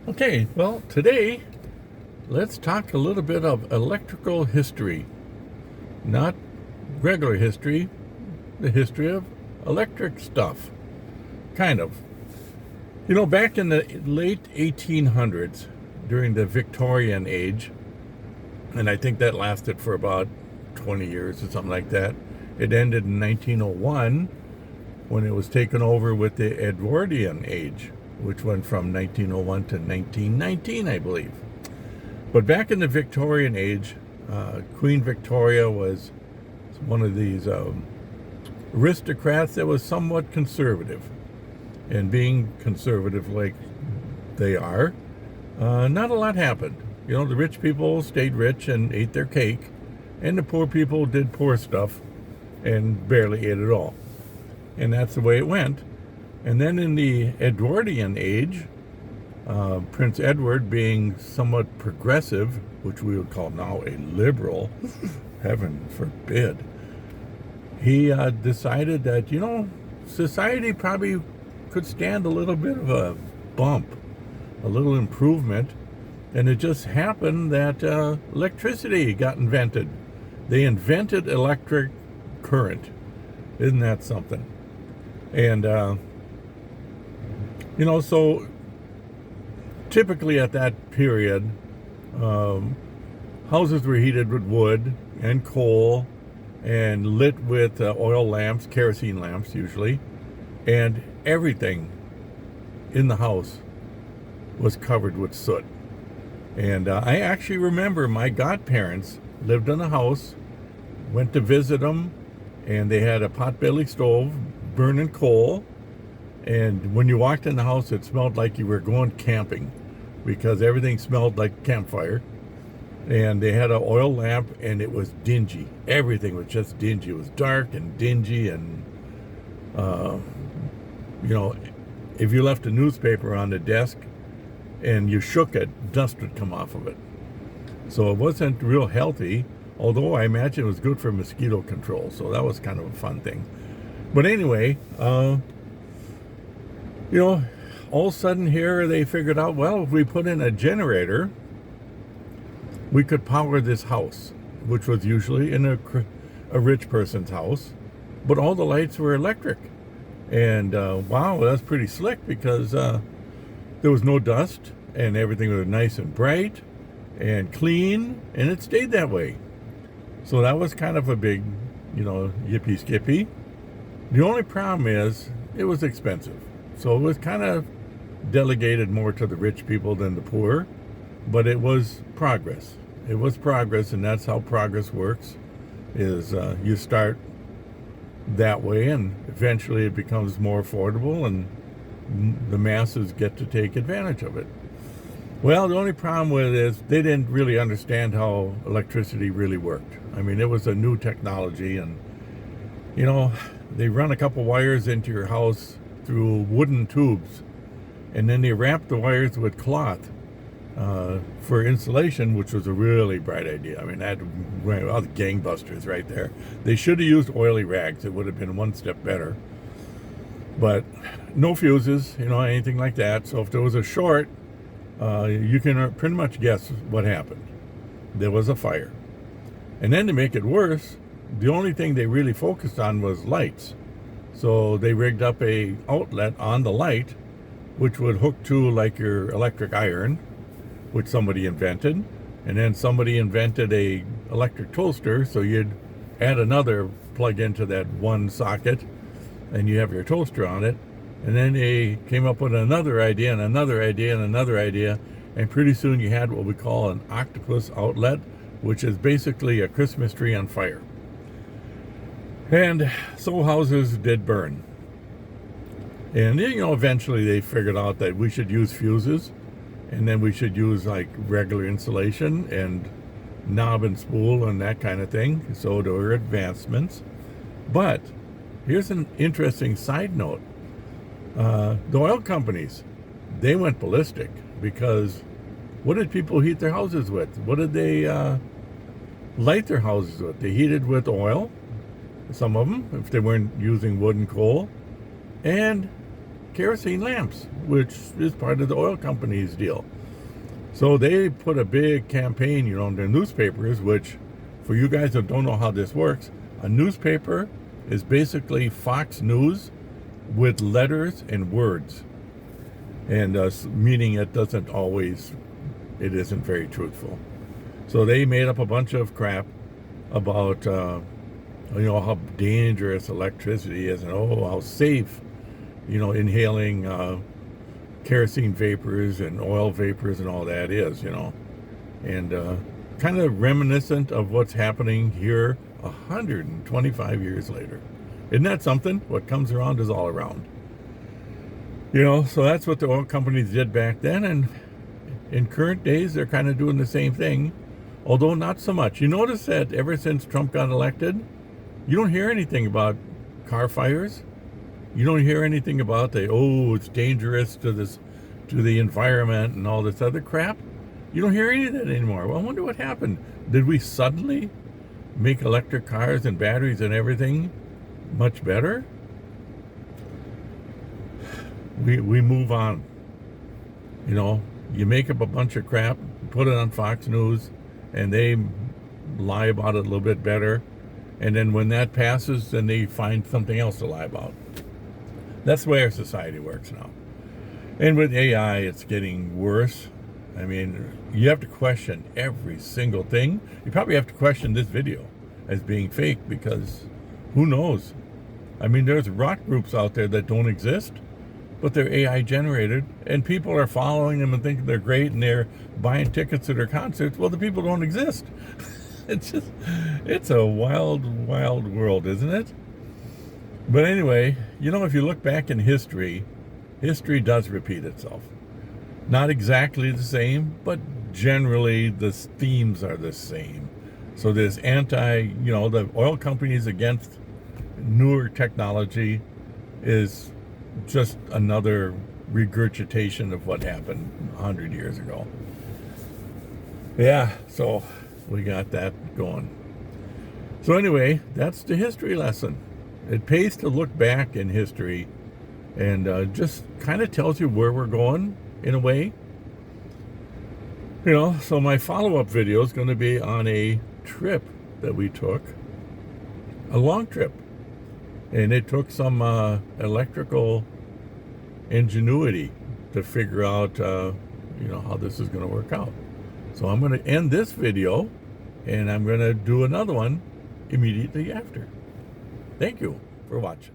Okay, well, today let's talk a little bit of electrical history. Not regular history, the history of electric stuff. Kind of. You know, back in the late 1800s, during the Victorian age, and I think that lasted for about 20 years or something like that. It ended in 1901 when it was taken over with the Edwardian age, which went from 1901 to 1919, I believe. But back in the Victorian age, Queen Victoria was one of these aristocrats that was somewhat conservative. And being conservative like they are, not a lot happened. You know, the rich people stayed rich and ate their cake, and the poor people did poor stuff and barely ate at all. And that's the way it went. And then in the Edwardian age, Prince Edward, being somewhat progressive, which we would call now a liberal, heaven forbid, he decided that, you know, society probably could stand a little bit of a bump, a little improvement. And it just happened that electricity got invented. They invented electric current. Isn't that something? And, you know, so typically at that period, houses were heated with wood and coal and lit with oil lamps, kerosene lamps usually, and everything in the house was covered with soot. And I actually remember my godparents lived in a house, went to visit them, and they had a potbelly stove burning coal. And when you walked in the house, it smelled like you were going camping because everything smelled like campfire. And they had an oil lamp, and it was dingy. Everything was just dingy. It was dark and dingy, and you know, if you left a newspaper on the desk and you shook it, dust would come off of it. So it wasn't real healthy, although I imagine it was good for mosquito control. So that was kind of a fun thing. But anyway, you know, all of a sudden here they figured out, well, if we put in a generator, we could power this house, which was usually in a rich person's house, but all the lights were electric. And wow, that's pretty slick because there was no dust and everything was nice and bright and clean, and it stayed that way. So that was kind of a big, you know, yippee skippy. The only problem is it was expensive. So it was kind of delegated more to the rich people than the poor, but it was progress. It was progress, and that's how progress works, is you start that way, and eventually it becomes more affordable, and the masses get to take advantage of it. Well, the only problem with it is they didn't really understand how electricity really worked. I mean, it was a new technology, and, you know, they run a couple wires into your house through wooden tubes, and then they wrap the wires with cloth for insulation, which was a really bright idea. I mean, that was gangbusters right there. They should have used oily rags. It would have been one step better. But no fuses, you know, anything like that. So if there was a short, you can pretty much guess what happened. There was a fire. And then to make it worse, the only thing they really focused on was lights. So they rigged up a outlet on the light, which would hook to like your electric iron, which somebody invented. And then somebody invented a electric toaster, so you'd add another plug into that one socket, and you have your toaster on it. And then they came up with another idea and another idea and another idea, and pretty soon you had what we call an octopus outlet, which is basically a Christmas tree on fire. And so houses did burn. And, you know, eventually they figured out that we should use fuses, and then we should use like regular insulation and knob and spool and that kind of thing. So there were advancements. But here's an interesting side note. The oil companies, they went ballistic, because what did people heat their houses with? What did they light their houses with? They heated with oil, some of them, if they weren't using wood and coal, and kerosene lamps, which is part of the oil company's deal. So they put a big campaign, in their newspapers, which, for you guys that don't know how this works, a newspaper is basically Fox News with letters and words. And meaning it isn't very truthful. So they made up a bunch of crap about, how dangerous electricity is, and how safe, inhaling kerosene vapors and oil vapors and all that is, and kind of reminiscent of what's happening here 125 years later. Isn't that something? What comes around is all around. So that's what the oil companies did back then, and in current days, they're kind of doing the same thing, although not so much. You notice that ever since Trump got elected, you don't hear anything about car fires. You don't hear anything about it's dangerous to the environment and all this other crap. You don't hear any of that anymore. Well, I wonder what happened. Did we suddenly make electric cars and batteries and everything much better? We move on. You make up a bunch of crap, put it on Fox News, and they lie about it a little bit better. And then when that passes, then they find something else to lie about. That's the way our society works now. And with AI, it's getting worse. I mean, you have to question every single thing. You probably have to question this video as being fake, because who knows? I mean, there's rock groups out there that don't exist, but they're AI generated, and people are following them and thinking they're great, and they're buying tickets to their concerts. Well, the people don't exist. It's a wild, wild world, isn't it? But anyway, if you look back in history does repeat itself. Not exactly the same, but generally the themes are the same. So there's the oil companies against newer technology is just another regurgitation of what happened 100 years ago. Yeah, so we got that going. So anyway, that's the history lesson. It pays to look back in history and just kind of tells you where we're going in a way. So my follow-up video is going to be on a trip that we took, a long trip. And it took some electrical ingenuity to figure out, how this is going to work out. So I'm going to end this video, and I'm going to do another one immediately after. Thank you for watching.